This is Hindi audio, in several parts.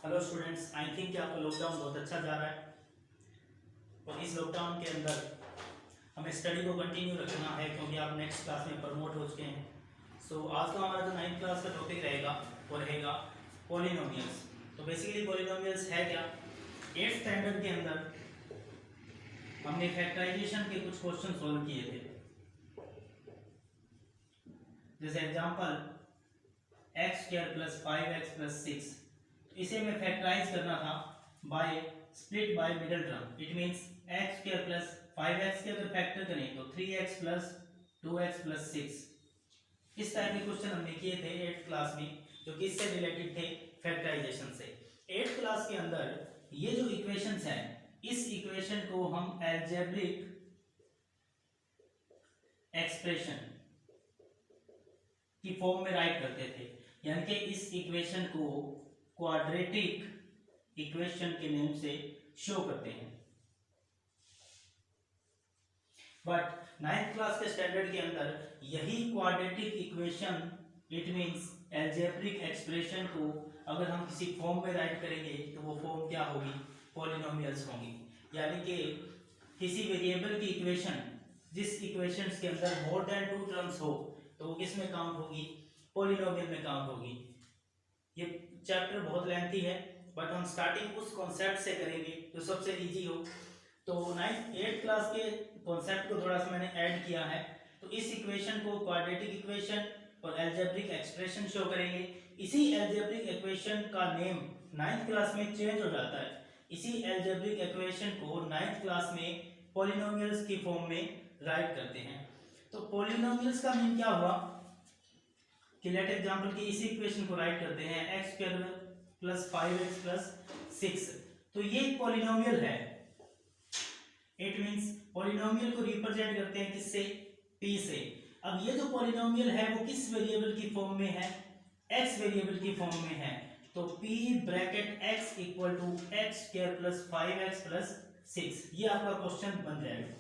हेलो स्टूडेंट्स, आई थिंक कि आपका लॉकडाउन बहुत अच्छा जा रहा है और इस लॉकडाउन के अंदर हमें स्टडी को कंटिन्यू रखना है क्योंकि आप नेक्स्ट क्लास में प्रमोट हो चुके हैं। सो आज का हमारा जो 9th क्लास का टॉपिक रहेगा वो रहेगा पॉलिनोमियल्स। तो बेसिकली पॉलिनोमियल्स है क्या? 8th स्टैंडर्ड के अंदर हमने फैक्टराइजेशन के कुछ क्वेश्चन सोल्व किए थे। जैसे एग्जांपल x² + 5x + 6, इसे हमें फैक्टराइज करना था by split by middle term. It means x² + 5x के अगर फैक्टर करें तो 3x + 2x + 6। इस टाइप के क्वेश्चन हमने किए थे 8th क्लास में, जो कि इससे रिलेटेड थे फैक्टराइजेशन से। 8th क्लास के अंदर ये जो इक्वेशंस हैं, इस इक्वेशन को हम अलजेब्रिक एक्सप्रेशन की फॉर्म में राइट करते थे, यानी कि इस इक्वेशन को क्वाड्रेटिक इक्वेशन के नेम से शो करते हैं। बट 9th क्लास के स्टैंडर्ड के अंदर यही quadratic equation, it means algebraic expression को अगर हम किसी फॉर्म में राइट करेंगे तो वो फॉर्म क्या होगी? पॉलिनोमियल्स होंगी। यानी कि किसी वेरिएबल की इक्वेशन, जिस इक्वेशंस के अंदर मोर देन 2 टर्म्स हो तो वो किस में काउंट होगी? पॉलिनोमियल में काउंट होगी। ये चैप्टर बहुत लेंथी है बट हम स्टार्टिंग उस कॉन्सेप्ट से करेंगे जो सबसे इजी हो। तो 8th क्लास के कॉन्सेप्ट को थोड़ा सा मैंने ऐड किया है। तो इस इक्वेशन को क्वाड्रेटिक इक्वेशन और अलजेब्रिक एक्सप्रेशन शो करेंगे। इसी अलजेब्रिक इक्वेशन का नेम 9th क्लास में चेंज हो जाता है। इसी अलजेब्रिक इक्वेशन को 9th क्लास में पॉलिनोमियल्स की फॉर्म में राइट करते हैं। तो पॉलिनोमियल्स का मीन क्या हुआ कि लेट एग्जांपल की इसी इक्वेशन को राइट करते हैं x² + 5x + 6। तो ये एक पॉलिनोमियल है। इट मींस पॉलिनोमियल को रिप्रेजेंट करते हैं किससे? p से। अब ये जो पॉलिनोमियल है वो किस वेरिएबल की फॉर्म में है? x वेरिएबल की फॉर्म में है। तो p bracket x = x² + 5x + 6, ये आपका क्वेश्चन बन जाएगा।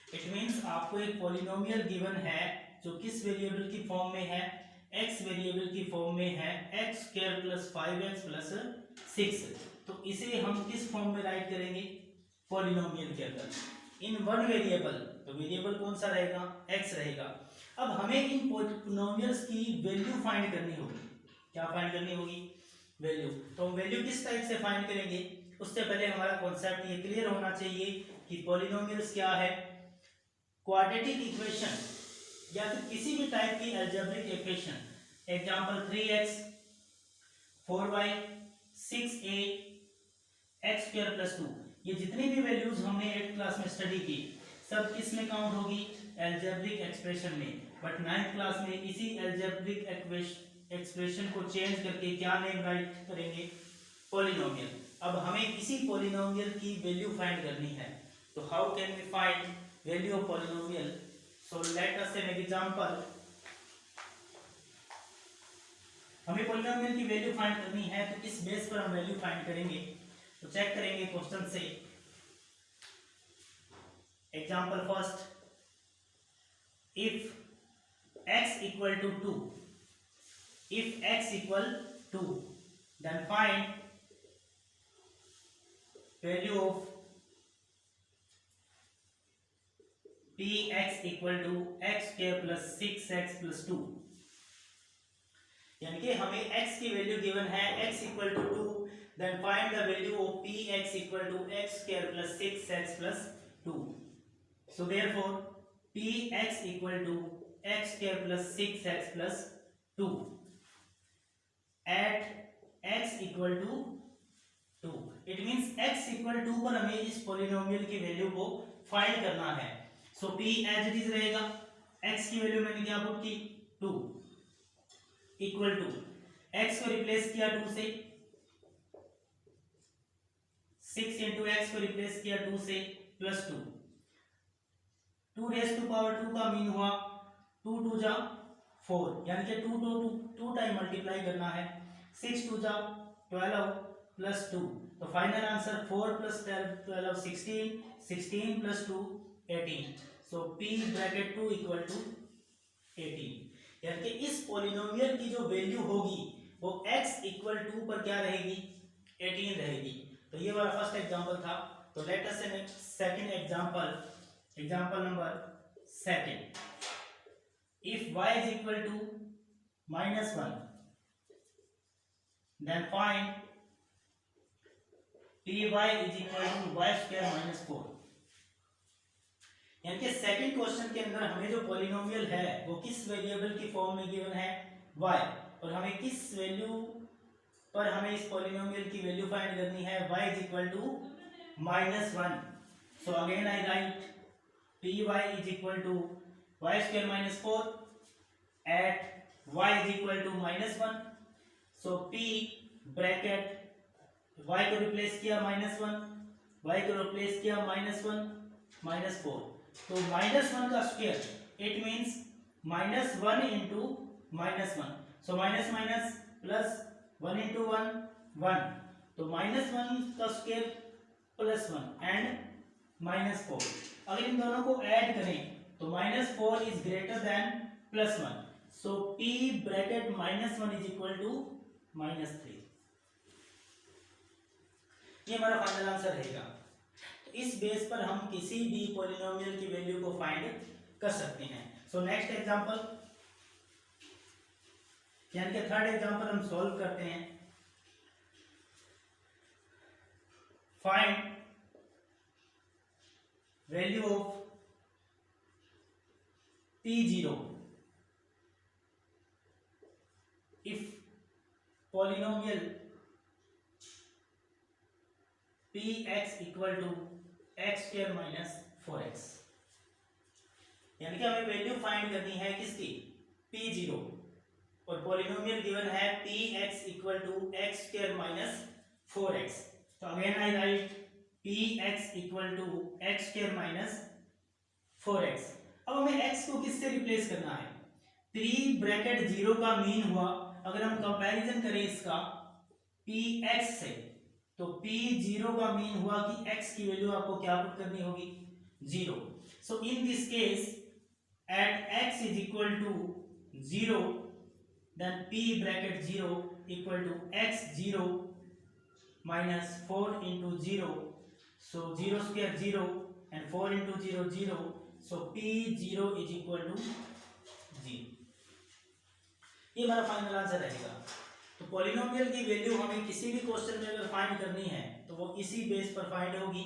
इट मींस आपको एक पॉलिनोमियल गिवन है जो किस वेरिएबल की फॉर्म में है? x वेरिएबल की फॉर्म में है x² + 5x + 6। तो इसे हम किस फॉर्म में राइट करेंगे? पॉलिनोमियल के अंदर इन वन वेरिएबल। तो वेरिएबल कौन सा रहेगा? x रहेगा। अब हमें इन पॉलिनोमियल्स की वैल्यू फाइंड करनी होगी। क्या फाइंड करनी होगी? वैल्यू। तो हम वैल्यू किस टाइप से फाइंड करेंगे? उससे पहले हमारा कॉन्सेप्ट ये क्लियर होना चाहिए कि पॉलिनोमियल्स क्या है। क्वाड्रेटिक इक्वेशन या फिर किसी भी टाइप की algebraic equation, example 3x 4y 6a x² + 2, ये जितनी भी वैल्यूज हमने 8th क्लास में स्टडी की सब किस में काउंट होगी? अलजेब्रिक एक्सप्रेशन में। बट 9th क्लास में इसी अलजेब्रिक एक्सप्रेशन को चेंज करके क्या नेम राइट करेंगे? पॉलिनोमियल। अब हमें इसी पॉलिनोमियल की वैल्यू फाइंड करनी है। तो how can we find value of polynomial? So let us take an example. हमें पॉलिनोमियल की वैल्यू फाइंड करनी है तो किस बेस पर हम वैल्यू फाइंड करेंगे? तो चेक करेंगे क्वेश्चन से। Example first, if x = 2, if x = 2, then find value of px = x² + 6x + 2। यानी कि हमें x की वैल्यू गिवन है x = 2, then find the value of px = x² + 6x + 2। So therefore px = x² + 6x + 2 at x = 2। It means x = 2 पर हमें इस पॉलिनोमियल की वैल्यू को फाइंड करना है। सो p एज इट इज रहेगा। x की वैल्यू मैंने क्या पुट की? 2 इक्वल टू x को रिप्लेस किया 2 से, 6 × x को रिप्लेस किया 2 से +2। 2⁻² का मीन हुआ 2 × 2 = 4, यानी कि 2 टाइम मल्टीप्लाई करना है। 6 × 2 = 12 +2। तो फाइनल आंसर 4 + 12 16, 16 + 2 18। सो p ब्रैकेट 2 = 18। यानी कि इस पॉलिनोमियल की जो वैल्यू होगी वो x = 2 पर क्या रहेगी? 18 रहेगी। तो ये हमारा फर्स्ट एग्जांपल था। तो लेट अस से second example number second. If y is equal to -1 then find py is equal to y square minus 4। यानी कि सेकंड क्वेश्चन के अंदर हमें जो पॉलिनोमियल है वो किस वेरिएबल की फॉर्म में गिवन है, y, और हमें किस वैल्यू पर हमें इस पॉलिनोमियल की वैल्यू फाइंड करनी है, y is equal to -1। So again I right py is equal to y square minus 4 at y is equal to -1। So p bracket y को रिप्लेस किया -1, y को रिप्लेस किया -1 -4। तो -1 का square it means -1 into -1। So minus minus plus 1 into 1 1। तो -1 का स्क्वायर +1 एंड -4। अगर इन दोनों को ऐड करें तो -4 is greater than +1। So p bracket -1 is equal to -3। ये हमारा फाइनल आंसर रहेगा। तो इस बेस पर हम किसी भी पॉलिनोमियल की वैल्यू को फाइंड कर सकते हैं। सो नेक्स्ट एग्जांपल यानी कि थर्ड एग्जांपल हम सॉल्व करते हैं। Find value of p0 if polynomial px equal to x square minus 4x। यानी कि हमें वैल्यू फाइंड करनी है किसकी, p0, और पॉलिनोमियल गिवन है px equal to x square minus 4x। तो again I write px equal to x square minus 4x। अब हमें x को किससे रिप्लेस करना है, 3 ब्रैकेट 0 का मीन हुआ। अगर हम कंपैरिजन करें इसका px से तो p0 का मीन हुआ कि x की वैल्यू आपको क्या पुट करनी होगी, 0। So in this case at x is equal to 0 then p bracket 0 equal to x 0 minus 4 into 0। So 0 square 0 and 4 into 0 0। So p0 is equal to 0। ये हमारा फाइनल आंसर रहेगा। तो पॉलिनोमियल की वैल्यू हमें किसी भी क्वेश्चन में अगर फाइंड करनी है तो वो इसी बेस पर फाइंड होगी।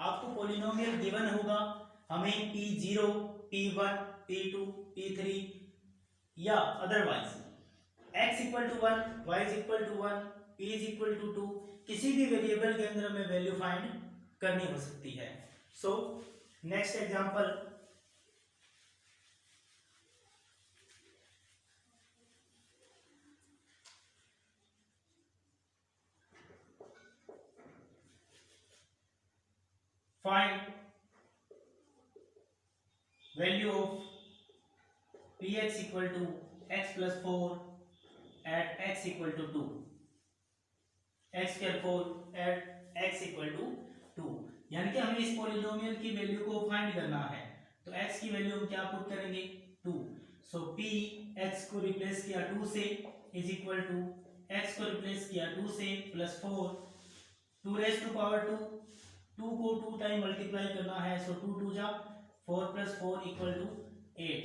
आपको पॉलिनोमियल गिवन होगा, हमें p0 p1 p2 p3 या otherwise x equal to 1 y equal to 1 p is equal to 2 किसी भी वेरिएबल के अंदर हमें वैल्यू फाइंड करनी हो सकती है। So next example find value of px equal to x plus 4 at x equal to 2, x square 4 at x equal to 2। यानी कि हमें इस पॉलिनोमियल की वैल्यू को फाइंड करना है। तो x की वैल्यू हम क्या पुट करेंगे, 2। सो p x को रिप्लेस किया 2 से इज इक्वल टू x को रिप्लेस किया 2 से प्लस 4 2 रेज टू पावर 2 2 को 2 टाइम मल्टीप्लाई करना है। सो 2 2 जा 4 plus 4 equal to 8।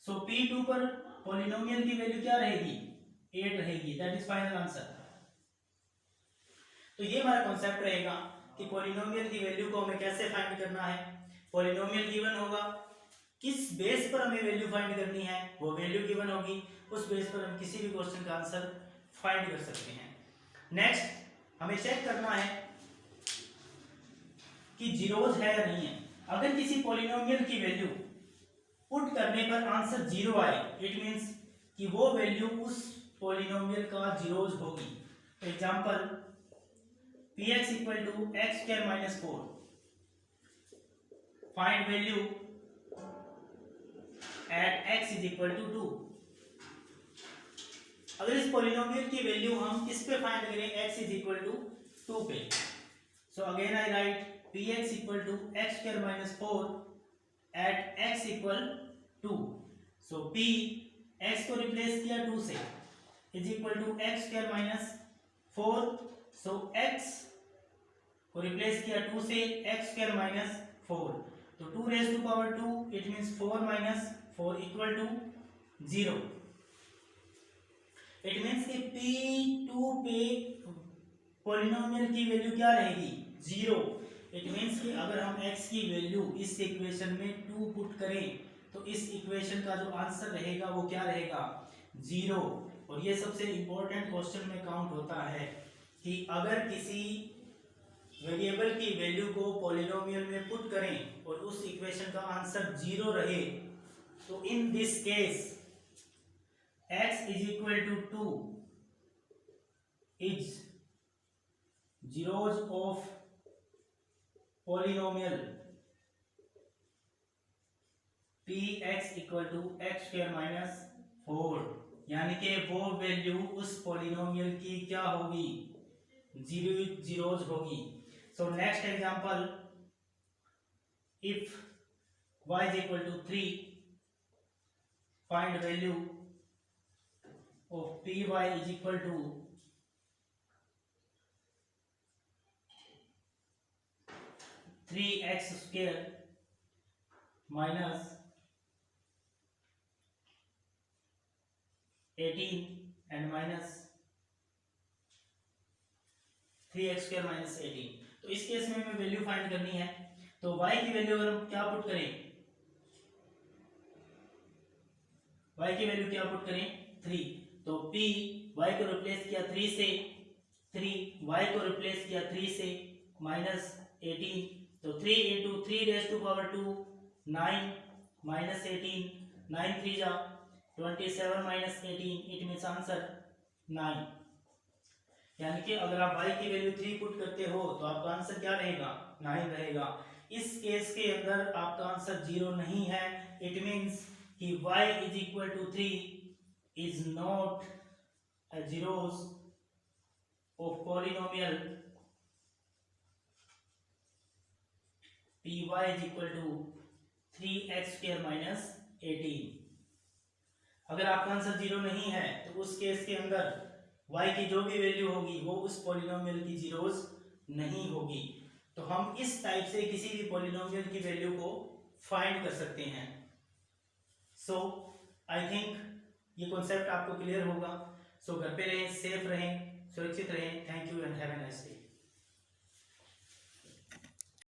So p2 पर पॉलिनोमियल की वैल्यू क्या रहेगी, 8 रहेगी। That is final answer. तो ये हमारा कॉन्सेप्ट रहेगा कि पॉलिनोमियल की वैल्यू को हमें कैसे फाइंड करना है। पॉलिनोमियल गिवन होगा, किस बेस पर हमें वैल्यू फाइंड करनी है वो वैल्यू गिवन होगी, उस बेस पर हम किसी भी क्वेश्चन का आंसर फाइंड कर सकते हैं। नेक्स्ट हमें चेक करना है कि जीरोज है या नहीं है। अगर किसी पॉलिनोमियल की वैल्यू पुट करने पर आंसर 0 आए इट मींस कि वो वैल्यू उस पॉलिनोमियल का जीरोज होगी। तो example px equal to x square minus 4, find value at x is equal to 2। अगर इस पॉलिनोमियल की वैल्यू हम किस पे फाइंड करें, x इज इक्वल टू 2 पे। So again I write px equal to x square minus 4 at x equal 2। So p x को रिप्लेस किया 2 से is equal to x square minus 4, so x को रिप्लेस किया 2 से, एक्स स्क्वायर माइनस 4, तो 2 raise to power 2, it means 4 minus 4 equal to 0। It means कि P2 पे पॉलिनोमियल की वैल्यू क्या रहेगी, 0। इट मीन्स कि अगर हम x की वैल्यू इस इक्वेशन में 2 पुट करें तो इस इक्वेशन का जो आंसर रहेगा वो क्या रहेगा, 0। और ये सबसे इंपॉर्टेंट क्वेश्चन में काउंट होता है कि अगर किसी वेरिएबल की वैल्यू को पॉलिनोमियल में पुट करें और उस इक्वेशन का आंसर 0 रहे, तो इन this case x is equal to 2 is zeros of polynomial px equal to x square minus 4, यानी कि वो वैल्यू उस पॉलिनोमियल की क्या होगी, जीरोज होगी। So next example, if y is equal to 3, find value of py is equal to 3x square minus 18 and minus 3x square minus 18। तो इस केस में हमें वैल्यू फाइंड करनी है, तो y की वैल्यू अगर हम क्या पुट करें, y की वैल्यू क्या पुट करें, 3, तो p y को रिप्लेस किया 3 से, 3 y को रिप्लेस किया 3 से, माइनस 18, तो 3 into 3 raise to power 2 9 minus 18, 9 3 जा 27 माइनस 18, इट मीन्स आंसर 9। यानी कि अगर आप y की वैल्यू 3 पुट करते हो तो आपका आंसर क्या रहेगा, 9 रहेगा। इस केस के अंदर आपका आंसर 0 नहीं है, इट मीन्स कि y is equal to 3 is not a zeros of polynomial py is equal to 3x square minus 18। अगर आपका आंसर 0 नहीं है तो उस केस के अंदर y की जो भी वैल्यू होगी वो उस पॉलिनोमियल की जीरोस नहीं होगी। तो हम इस टाइप से किसी भी पॉलिनोमियल की वैल्यू को फाइंड कर सकते हैं। सो आई थिंक ये कॉन्सेप्ट आपको क्लियर होगा। सो घर पे रहें, सेफ रहें, सुरक्षित रहें। Thank you and have a nice day.